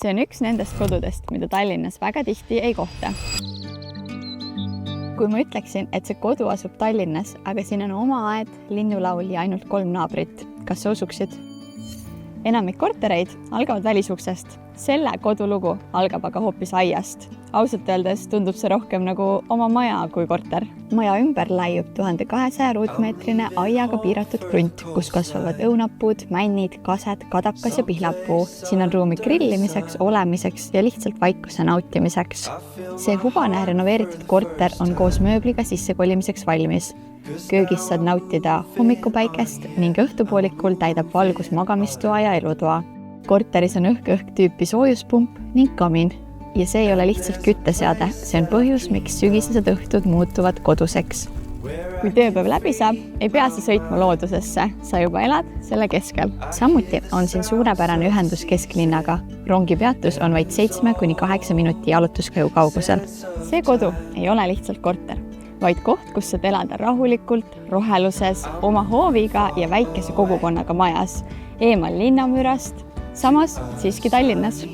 See on üks nendest kodudest, mida Tallinnas väga tihti ei kohta. Kui ma ütleksin, et see kodu asub Tallinnas, aga siin on oma aed, linnulaul ja ainult 3 naabrit, kas sa usuksid? Enamik kortereid algavad välisuksest. Selle kodulugu algab aga hoopis aiast. Ausalt öeldes tundub see rohkem nagu oma maja kui korter. Maja ümber laiub 1200 ruutmeetrine aiaga piiratud krunt, kus kasvavad õunapuud, männid, kased, kadakas ja pihlapuu. Siin on ruumi grillimiseks, olemiseks ja lihtsalt vaikuse nautimiseks. See hubane renoveeritud korter on koos mööbliga sissekolimiseks valmis. Köögis saad nautida hommikupäikest ning õhtupoolikul täidab valgus magamistoa ja elutoa. Korteris on õhk tüüpi soojuspump ning kamin. Ja see ei ole lihtsalt kütteseade, see on põhjus, miks sügisesed õhtud muutuvad koduseks. Kui tööpäev läbi saab, ei pea sa sõitma loodusesse, sa juba elad selle keskel. Samuti on siin suurepärane ühendus kesklinnaga. Rongipeatus on vaid 7–8 minuti jalutuskäigu kaugusel. See kodu ei ole lihtsalt korter, vaid koht, kus saad elada rahulikult, roheluses, oma hooviga ja väikese kogukonnaga majas, eemal linnamüürast, samas siiski Tallinnas.